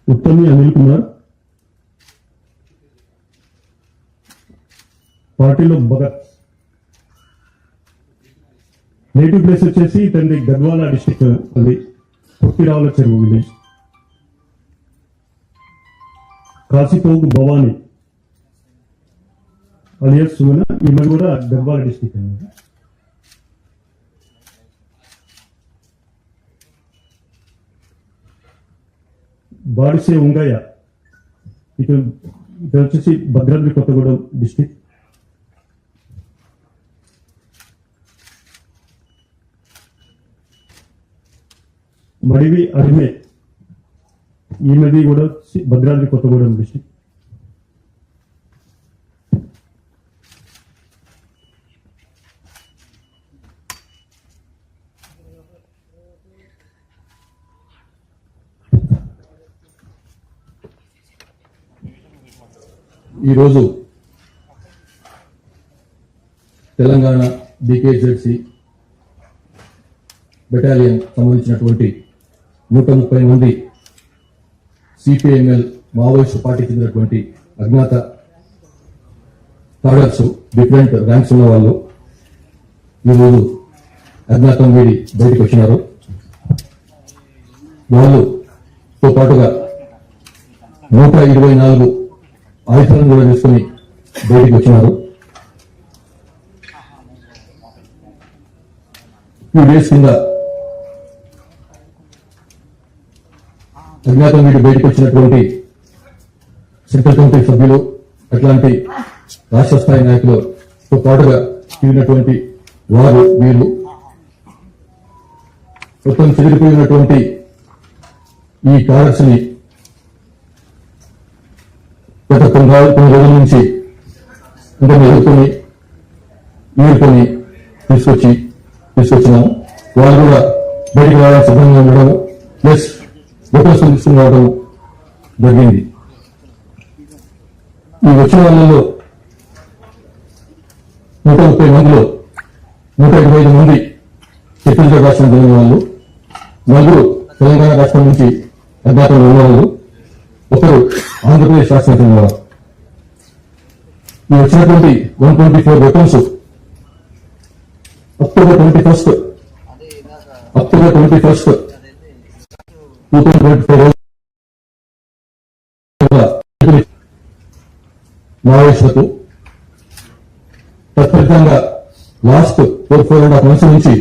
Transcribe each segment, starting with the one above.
उत्तमी अनिल कुमार పార్టీలో Bhagat native place వచ్చేసి తండ్రి గద్వాల డిస్టిక్ అది పుట్టిరావుల చెరువు విలేజ్ కాశీపోగు భవానీ అలియస్ సుమన ఈమె కూడా గద్వాల డిస్టిక్ అన్నమాట బాడిసే ఉంగయ్య ఇటు వచ్చేసి భద్రాద్రి కొత్తగూడెం డిస్టిక్ మడివి అరిమే ఈమెది కూడా భద్రాద్రి కొత్తగూడెం డిస్టిక్ ఈరోజు తెలంగాణ డికేజెడ్సి బెటాలియన్ సంబంధించినటువంటి 130 మంది సిపిఎంఎల్ మావోయిస్టు పార్టీకి చెందినటువంటి అజ్ఞాత టాడర్స్ డిఫరెంట్ ర్యాంక్స్ ఉన్న వాళ్ళు ఈరోజు అజ్ఞాతం వీడి బయటకు వచ్చినారు. వాళ్ళతో పాటుగా 124 ఆయుధాలను కూడా తీసుకుని బయటికి వచ్చినారు. ఈ డేస్ కింద అజ్ఞాతం వీటి బయటకు వచ్చినటువంటి సెంట్రల్ కమిటీ సభ్యులు అట్లాంటి రాష్ట్ర స్థాయి నాయకులతో పాటుగా తిరిగినటువంటి వారు వీరు మొత్తం చెదిరిపోయినటువంటి ఈ కారక్స్ ని గత కొన్ని రోజుల నుంచి అందరిని ఎదుర్కొని తీసుకొచ్చినాము. వాళ్ళు కూడా బయటికి రావడానికి సిద్ధంగా ఉండడం ప్లస్ ఫోటోస్ తీసుకుని రావడం జరిగింది. ఈ వచ్చిన వాళ్ళలో 130 మందిలో 125 మంది ఛత్తీస్గఢ్ రాష్ట్రం చెందిన వాళ్ళు, 4 తెలంగాణ రాష్ట్రం నుంచి అజ్ఞాతంలో ఉన్నవాళ్ళు, 1 ఆంధ్రప్రదేశ్ రాష్ట్రం చెందినవారు. ఈ వచ్చినటువంటి 124 వెపన్స్ అక్టోబర్ 21 2024 మావోయిస్టులకు తత్ఫలితంగా లాస్ట్ 4.5 months నుంచి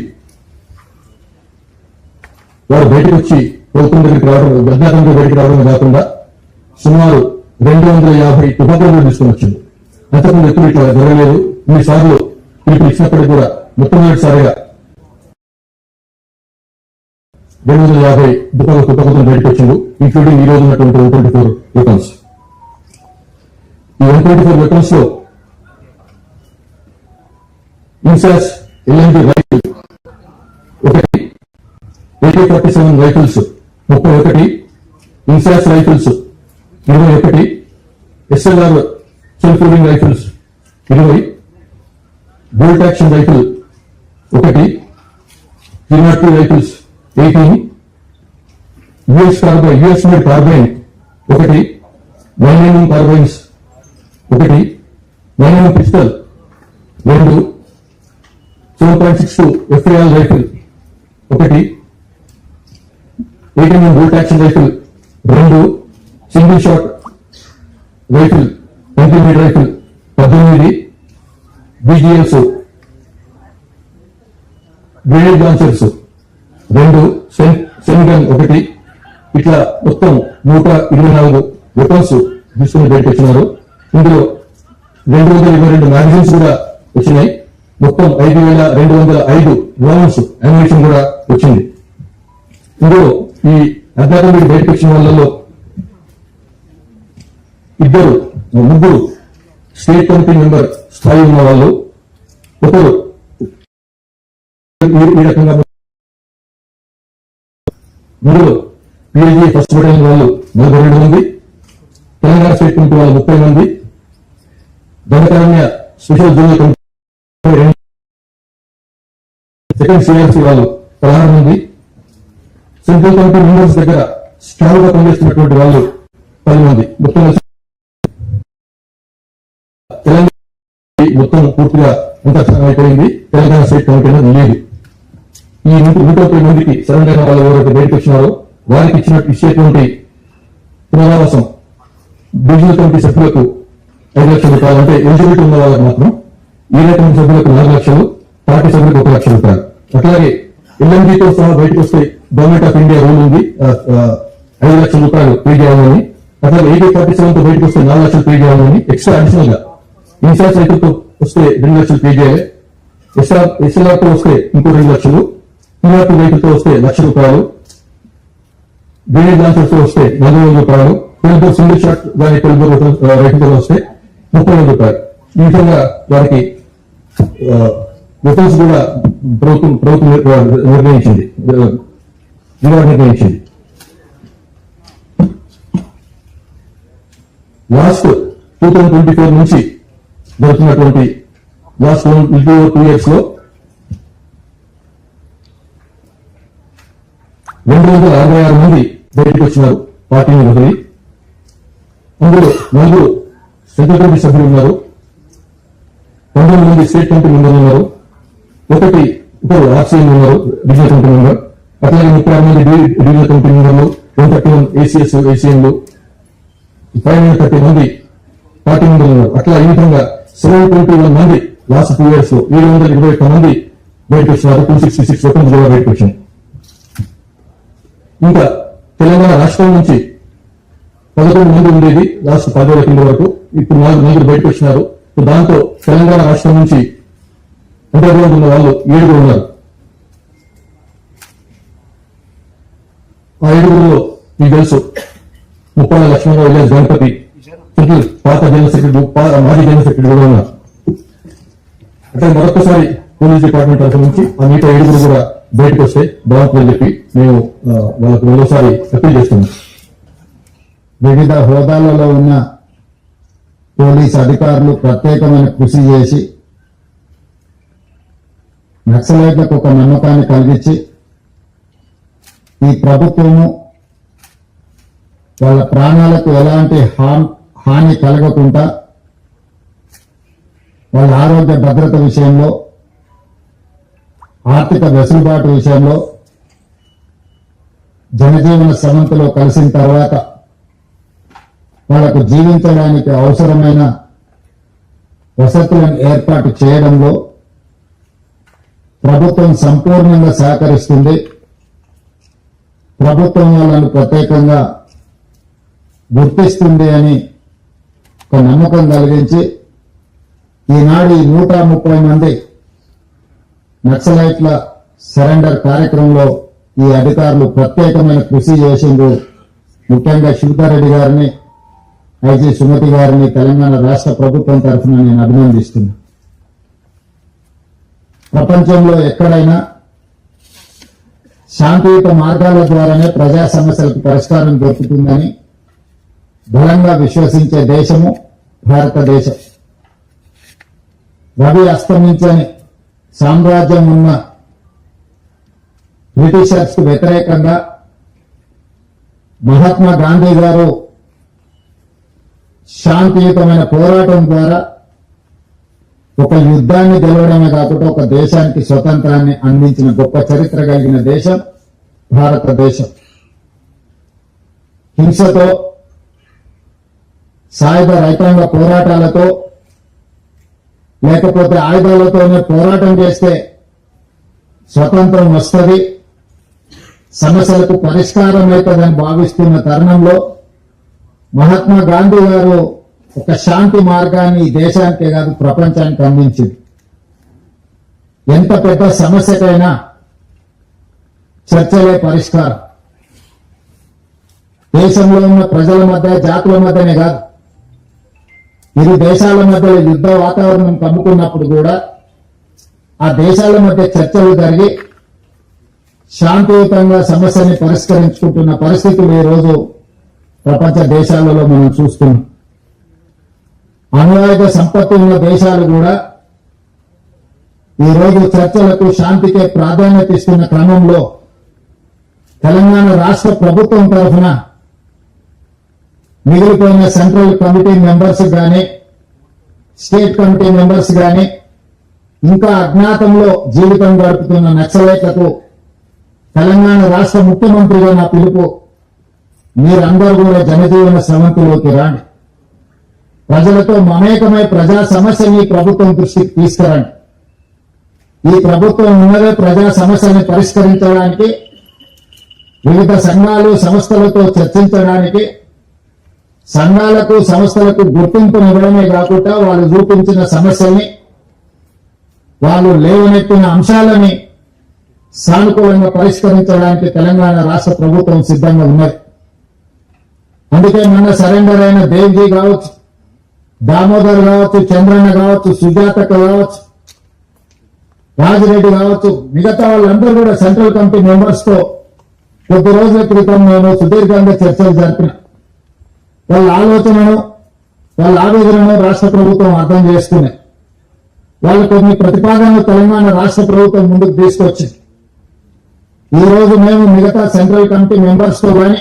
వారు బయటకు వచ్చి ప్రభుత్వం దగ్గరికి రావడం, అజ్ఞాతంగా బయటకు రావడం కాకుండా సుమారు 250 తుపాకులు తీసుకుని వచ్చింది. అంతకుముందు ఎప్పుడు ఇట్లా జరగలేదు. ఇన్నిసార్లు పిలుపులు ఇచ్చినప్పటికీ కూడా మొట్టమొదటిసారిగా 250 తుపాకులతో బయటకు వచ్చింది, ఇంక్లూడింగ్ ఈ రోజు ఉన్నటువంటి 124 వెపన్స్. ఈ 124 వెపన్స్ లో INSAS LMG rifle 1, AK-47 rifles 31, INSAS rifles 21, SLR self loading rifles 20, bolt action rifle 1, 302 rifles 18, US made carbine 1, 9mm carbines 1, 9mm pistol 2, 7.62 FAL rifle 1, 8mm bolt action rifle 2, single shot rifle 20mm rifle 18, BGLs grenade launchers 2, sten gun 1, ఇట్లా మొత్తం 124 weapons తీసుకుని బయటకు వచ్చినారు. ఇందులో 222 magazines కూడా వచ్చినాయి. మొత్తం 5205 rounds ammunition కూడా వచ్చింది. ఇందులో ఈ అజ్ఞాతం మీద బయటకు వచ్చిన వాళ్ళలో 3 స్టేట్ కమిటీ మెంబర్ స్థాయి ఉన్న వాళ్ళు, 1 ఈ రకంగా ఇందులో PIG ఫస్ట్ బటాలియన్ వాళ్ళు 42 మంది, తెలంగాణ స్టేట్ కమిటీ వాళ్ళు 30 మంది, Dandakaranya special junior committee 2, second CRC వాళ్ళు 16 మంది, సెంట్రల్ కమిటీ మెంబర్స్ దగ్గర స్ట్రాంగ్ గా పనిచేస్తున్నటువంటి వాళ్ళు 10 మంది. మొత్తం తెలంగాణ మొత్తం పూర్తిగా అంతర్ధానం అయిపోయింది. తెలంగాణ స్టేట్ కమిటీ అనేది లేదు. ఈ 130 మందికి సరెండర్ అయిన వాళ్ళు ఎవరైతే బయటకు వచ్చినారో వారికి ఇచ్చేటువంటి పునరావాసం డివిజనల్ కమిటీ సభ్యులకు 5 లక్షల రూపాయలు, అంటే ఎలిజిబిలిటీ ఉన్న వాళ్ళకి మాత్రం, ఈ రకమైన సభ్యులకు 4 లక్షలు, పార్టీ సభ్యులకు 1 లక్ష రూపాయలు. అట్లాగే ఎల్ఎంజీతో సహా బయటకు వస్తే గవర్నమెంట్ ఆఫ్ ఇండియా రూల్ ఉంది 5 లక్షల రూపాయలు పే చేయాలని. అట్లాగే AK-47 తో బయటకు వస్తే 4 లక్షలు పే చేయాలని. ఎక్స్ట్రా అడిషనల్ గా ఇన్సాస్ రైతులతో వస్తే 2 లక్షలు పే చేయాలి. SLR తో వస్తే ఇంకో 2 లక్షలు, PRP రైతులతో వస్తే 1 లక్ష రూపాయలు, గ్రెనేడ్ లాంచర్స్ తో వస్తే 400 రూపాయలు, పెళ్లి సింగిల్ షాట్ కానీ పెళ్లి రైతులతో వస్తే 30,000 రూపాయలు. ఈ విధంగా వారికి వెపన్స్ కూడా ప్రభుత్వం నిర్ణయించింది. లాస్ట్ 2024 నుంచి జరుగుతున్నటువంటి లాస్ట్ 2 years లో 266 మంది బయటకు వచ్చినారు పార్టీని వదిలి. అందులో 4 సెంట్రల్ కమిటీ సభ్యులు ఉన్నారు, 19 మంది స్టేట్ కమిటీ మెంబర్లు ఉన్నారు, 1 RCM ఉన్నారు డివిజనల్ కమిటీ మెంబర్, అట్లాగే 36 మంది డివిజనల్ కమిటీ మెంబర్లు, 131 ACS ACMలు, 530 మంది పార్టీ మెంబర్లు ఉన్నారు. అట్లా ఈ విధంగా 721 మంది లాస్ట్ 2 years లో 721 మంది బయటకు వచ్చినారు. 266 స్వతంత్ర జిల్లా బయటకు వచ్చింది. ఇంకా తెలంగాణ రాష్ట్రం నుంచి 11 మంది ఉండేది లాస్ట్ 10 ఏళ్ల కింద వరకు. ఇప్పుడు 4 మంది బయటకు వచ్చినారు. దాంతో తెలంగాణ రాష్ట్రం నుంచి అండర్గ్రౌండ్ ఉన్న వాళ్ళు 7 ఉన్నారు. ఆ 7 మీకు తెలుసు, ముప్పాల లక్ష్మణరావు, విలేజ్ గణపతి, పాత జనరల్ సెక్రటరీ, మాజీ జనరల్ సెక్రటరీ కూడా ఉన్నారు. అంటే మరొకసారి పోలీస్ డిపార్ట్మెంట్ తరఫు నుంచి ఆ మిగతా 7 కూడా బయటకు వస్తే బాగుంటుందని చెప్పి మేము వాళ్ళకు మరోసారి అప్పీల్ చేస్తున్నాం. వివిధ హోదాలలో ఉన్న పోలీస్ అధికారులు ప్రత్యేకమైన కృషి చేసి నక్సలైట్లకు ఒక నమ్మకాన్ని కలిగించి ఈ ప్రభుత్వము వాళ్ళ ప్రాణాలకు ఎలాంటి హాని కలగకుండా వాళ్ళ ఆరోగ్య భద్రత విషయంలో, ఆర్థిక వెసులుబాటు విషయంలో జనజీవన సమంతిలో కలిసిన తర్వాత వాళ్లకు జీవించడానికి అవసరమైన వసతులను ఏర్పాటు చేయడంలో ప్రభుత్వం సంపూర్ణంగా సహకరిస్తుంది. ప్రభుత్వం వాళ్ళను ప్రత్యేకంగా గుర్తిస్తుంది అని ఒక నమ్మకం కలిగించి ఈనాడు ఈ 130 మంది నక్సలైట్ల సరెండర్ కార్యక్రమంలో ఈ అధికారులు ప్రత్యేకమైన కృషి చేసిండ్రు. ముఖ్యంగా శివధారెడ్డి గారిని, ఐజీ సుమతి గారిని తెలంగాణ రాష్ట్ర ప్రభుత్వం తరఫున నేను అభినందిస్తున్నా. ప్రపంచంలో ఎక్కడైనా శాంతియుత మార్గాల ద్వారానే ప్రజా సమస్యలకు పరిష్కారం దొరుకుతుందని బలంగా విశ్వసించే దేశము భారతదేశం. రవి అస్తమించని సామ్రాజ్యం ఉన్న బ్రిటిషర్స్ కు వ్యతిరేకంగా మహాత్మా గాంధీ గారు శాంతియుతమైన పోరాటం ద్వారా ఒక యుద్ధాన్ని గెలవడమే కాకుండా ఒక దేశానికి స్వతంత్రాన్ని అందించిన గొప్ప చరిత్ర కలిగిన దేశం భారతదేశం. హింసతో, సాయుధ రైతాంగ పోరాటాలతో, లేకపోతే ఆయుధాలతోనే పోరాటం చేస్తే స్వతంత్రం వస్తుంది, సమస్యలకు పరిష్కారం అవుతుందని భావిస్తున్న తరుణంలో మహాత్మా గాంధీ గారు ఒక శాంతి మార్గాన్ని ఈ దేశానికే కాదు ప్రపంచానికి అందించింది. ఎంత పెద్ద సమస్యకైనా చర్చలే పరిష్కారం. దేశంలో ఉన్న ప్రజల మధ్య, జాతుల మధ్యనే కాదు, ఇరు దేశాల మధ్య యుద్ధ వాతావరణం కమ్ముకున్నప్పుడు కూడా ఆ దేశాల మధ్య చర్చలు జరిగి శాంతియుతంగా సమస్యని పరిష్కరించుకుంటున్న పరిస్థితులు ఈ రోజు ప్రపంచ దేశాలలో మనం చూస్తున్నాం. అణ్వాయుధ సంపత్తి ఉన్న దేశాలు కూడా ఈ రోజు చర్చలకు, శాంతికే ప్రాధాన్యత ఇస్తున్న క్రమంలో తెలంగాణ రాష్ట్ర ప్రభుత్వం తరఫున మిగిలిపోయిన సెంట్రల్ కమిటీ మెంబర్స్ గాని, స్టేట్ కమిటీ మెంబర్స్ గాని, ఇంకా అజ్ఞాతంలో జీవితం గడుపుతున్న నక్సలైట్లకు తెలంగాణ రాష్ట్ర ముఖ్యమంత్రిగా నా పిలుపు, మీరందరూ కూడా జనజీవన స్రవంతిలోకి రాండి. ప్రజలతో మమేకమై ప్రజా సమస్యని ప్రభుత్వం దృష్టికి తీసుకురండి. ఈ ప్రభుత్వం ఉన్నదే ప్రజా సమస్యని పరిష్కరించడానికి, వివిధ సంఘాలు, సంస్థలతో చర్చించడానికి, సంఘాలకు, సంస్థలకు గుర్తింపునివ్వడమే కాకుండా వాళ్ళు చూపించిన సమస్యల్ని, వాళ్ళు లేవనెత్తిన అంశాలని సానుకూలంగా పరిష్కరించడానికి తెలంగాణ రాష్ట్ర ప్రభుత్వం సిద్ధంగా ఉన్నది. అందుకే మొన్న సరెండర్ అయిన దేవ్జీ కావచ్చు, దామోదర్ కావచ్చు, చంద్రన్న కావచ్చు, సుజాతక్క కావచ్చు, రాజిరెడ్డి కావచ్చు, మిగతా వాళ్ళందరూ కూడా సెంట్రల్ కమిటీ మెంబర్స్ తో కొద్ది రోజుల క్రితం నేను సుదీర్ఘంగా చర్చలు జరిపిన. వాళ్ళ ఆలోచనను, వాళ్ళ ఆవేదనను రాష్ట్ర ప్రభుత్వం అర్థం చేసుకునే వాళ్ళు కొన్ని ప్రతిపాదనలు తెలంగాణ రాష్ట్ర ప్రభుత్వం ముందుకు తీసుకొచ్చింది. ఈ రోజు మేము మిగతా సెంట్రల్ కమిటీ మెంబర్స్ తో కానీ,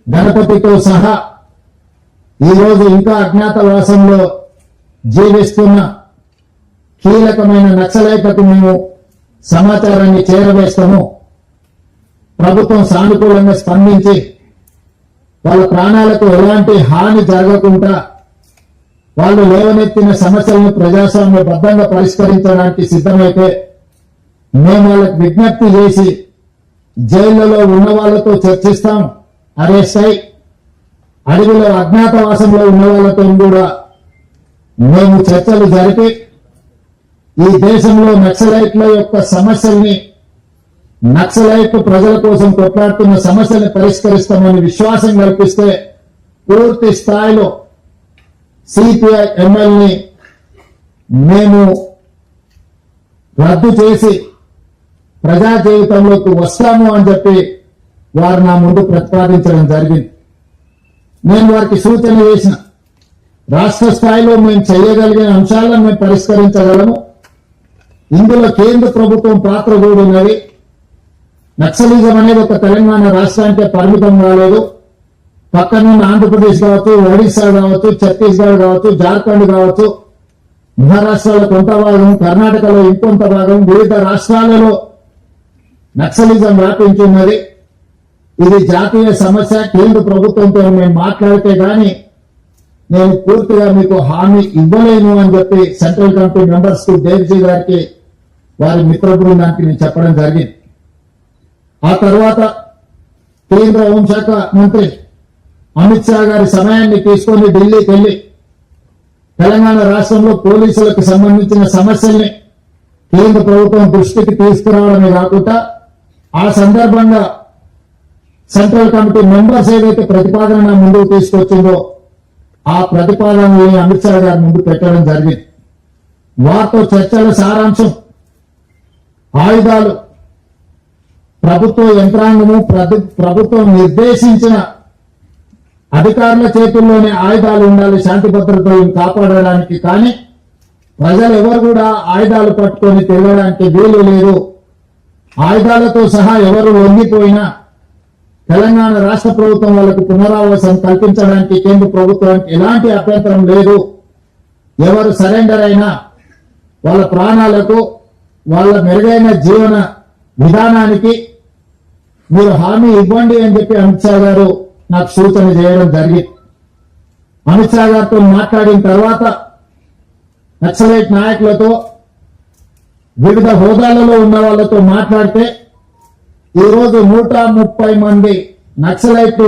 గణపతితో సహా ఈ రోజు ఇంకా అజ్ఞాతవాసంలో జీవిస్తున్న కీలకమైన నక్సలైట్లకు మేము సమాచారాన్ని చేరవేస్తాము. ప్రభుత్వం సానుకూలంగా స్పందించి వాళ్ళ ప్రాణాలకు ఎలాంటి హాని జరగకుండా వాళ్ళు లేవనెత్తిన సమస్యలను ప్రజాస్వామ్యబద్ధంగా పరిష్కరించడానికి సిద్ధమైతే మేము వాళ్ళకి విజ్ఞప్తి చేసి జైళ్లలో ఉన్న వాళ్ళతో చర్చిస్తాం, అరెస్ట్ అయి అడవిలో అజ్ఞాతవాసంలో ఉన్న వాళ్ళతో కూడా మేము చర్చలు జరిపి ఈ దేశంలో నక్సలైట్ల యొక్క సమస్యల్ని, నక్సలైట్ ప్రజల కోసం కొట్లాడుతున్న సమస్యల్ని పరిష్కరిస్తామని విశ్వాసం కల్పిస్తే పూర్తి స్థాయిలో సిపిఐ ఎమ్మెల్యేని మేము రద్దు చేసి ప్రజా జీవితంలోకి వస్తాము అని చెప్పి వారు నా ముందు ప్రతిపాదించడం జరిగింది. నేను వారికి సూచన చేసిన రాష్ట్ర స్థాయిలో మేము చేయగలిగిన అంశాలను మేము పరిష్కరించగలము. ఇందులో కేంద్ర ప్రభుత్వం పాత్ర కూడా ఉన్నది. నక్సలిజం అనేది ఒక తెలంగాణ రాష్ట్రానికే పరిమితం కాలేదు. పక్కనున్న ఆంధ్రప్రదేశ్ కావచ్చు, ఒడిశా కావచ్చు, ఛత్తీస్గఢ్ కావచ్చు, జార్ఖండ్ కావచ్చు, మహారాష్ట్రలో కొంత భాగం, కర్ణాటకలో ఇంకొంత భాగం, వివిధ రాష్ట్రాలలో నక్సలిజం వ్యాపించున్నది. ఇది జాతీయ సమస్య. కేంద్ర ప్రభుత్వంతో మేము మాట్లాడితే గాని నేను పూర్తిగా మీకు హామీ ఇవ్వలేను అని చెప్పి సెంట్రల్ కమిటీ మెంబర్స్ కు దేవ్జీ గారికి వారి మిత్ర బృందానికి నేను చెప్పడం జరిగింది. ఆ తర్వాత కేంద్ర హోంశాఖ మంత్రి అమిత్ షా గారి సమయాన్ని తీసుకొని ఢిల్లీకి వెళ్లి తెలంగాణ రాష్ట్రంలో పోలీసులకు సంబంధించిన సమస్యల్ని కేంద్ర ప్రభుత్వం దృష్టికి తీసుకురావడమే కాకుండా ఆ సందర్భంగా సెంట్రల్ కమిటీ మెంబర్స్ ఏదైతే ప్రతిపాదన ముందుకు తీసుకొచ్చిందో ఆ ప్రతిపాదనని అమిత్ షా గారి ముందు పెట్టడం జరిగింది. వారితో చర్చల సారాంశం ఆయుధాలు ప్రభుత్వ యంత్రాంగము, ప్రభుత్వం నిర్దేశించిన అధికారుల చేతుల్లోనే ఆయుధాలు ఉండాలి శాంతి భద్రతలను కాపాడడానికి. కానీ ప్రజలు ఎవరు కూడా ఆయుధాలు పట్టుకొని తిరగడానికి వీలు లేదు. ఆయుధాలతో సహా ఎవరు లొంగిపోయినా తెలంగాణ రాష్ట్ర ప్రభుత్వం వాళ్ళకు పునరావాసం కల్పించడానికి కేంద్ర ప్రభుత్వానికి ఎలాంటి అభ్యంతరం లేదు. ఎవరు సరెండర్ అయినా వాళ్ళ ప్రాణాలకు, వాళ్ళ మెరుగైన జీవన విధానానికి మీరు హామీ ఇవ్వండి అని చెప్పి అమిత్ షా గారు నాకు సూచన చేయడం జరిగింది. అమిత్ షా గారితో మాట్లాడిన తర్వాత నక్సలైట్ నాయకులతో, వివిధ హోదాలలో ఉన్న వాళ్ళతో మాట్లాడితే ఈరోజు 130 మంది నక్సలైట్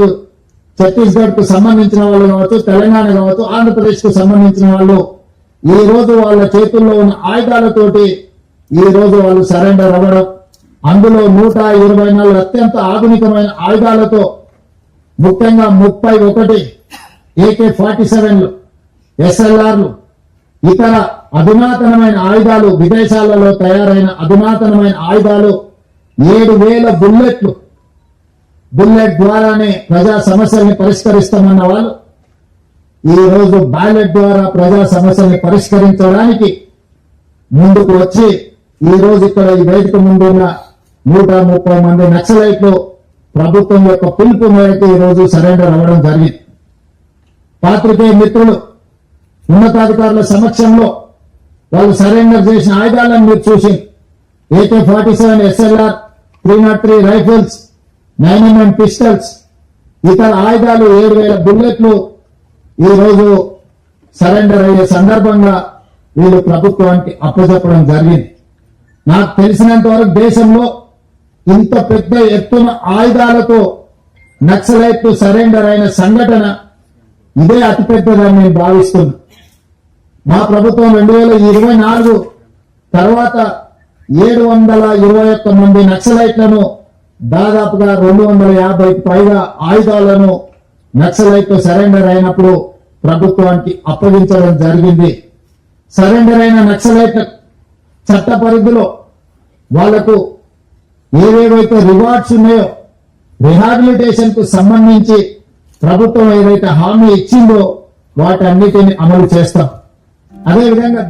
ఛత్తీస్గఢ్ కు సంబంధించిన వాళ్ళు కావచ్చు, తెలంగాణ కావచ్చు, ఆంధ్రప్రదేశ్ కు సంబంధించిన వాళ్ళు ఈ రోజు వాళ్ళ చేతుల్లో ఉన్న ఆయుధాలతోటి ఈ రోజు వాళ్ళు సరెండర్ అవ్వడం, అందులో 124 అత్యంత ఆధునికమైన ఆయుధాలతో, ముఖ్యంగా 31 AK-47లు, SLRలు, ఇతర అధునాతనమైన ఆయుధాలు, విదేశాలలో తయారైన అధునాతనమైన ఆయుధాలు, 7,000 బుల్లెట్లు, బుల్లెట్ ద్వారానే ప్రజా సమస్యల్ని పరిష్కరిస్తామన్న వాళ్ళు ఈ రోజు బ్యాలెట్ ద్వారా ప్రజా సమస్యల్ని పరిష్కరించడానికి ముందుకు వచ్చి ఈ రోజు ఇక్కడ ఈ వేదిక ముందున్న 130 మంది నక్సలైట్లు ప్రభుత్వం యొక్క పిలుపు మేరకు ఈ రోజు సరెండర్ అవ్వడం జరిగింది. పాత్రికేయ మిత్రులు, ఉన్నతాధికారుల సమక్షంలో వాళ్ళు సరెండర్ చేసిన ఆయుధాలను మీరు చూసి AK-47 SLR, 303 rifles, 9mm pistols, ఇతర ఆయుధాలు, 7,000 బుల్లెట్లు ఈ రోజు సరెండర్ అయ్యే సందర్భంగా వీళ్ళు ప్రభుత్వానికి అప్పచెప్పడం జరిగింది. నాకు తెలిసినంత వరకు దేశంలో ఇంత పెద్ద ఎత్తున ఆయుధాలతో నక్సలైట్లు సరెండర్ అయిన సంఘటన ఇదే అతిపెద్దదని నేను భావిస్తున్నాను. మా ప్రభుత్వం 2024 తర్వాత 721 మంది నక్సలైట్లను, దాదాపుగా 250కి పైగా ఆయుధాలను నక్సలైట్లు సరెండర్ అయినప్పుడు ప్రభుత్వానికి అప్పగించడం జరిగింది. సరెండర్ అయిన నక్సలైట్ చట్ట పరిధిలో వాళ్లకు ఏవేవైతే రివార్డ్స్ ఉన్నాయో, రిహాబిలిటేషన్ కు సంబంధించి ప్రభుత్వం ఏదైతే హామీ ఇచ్చిందో వాటన్నిటిని అమలు చేస్తాం. అదేవిధంగా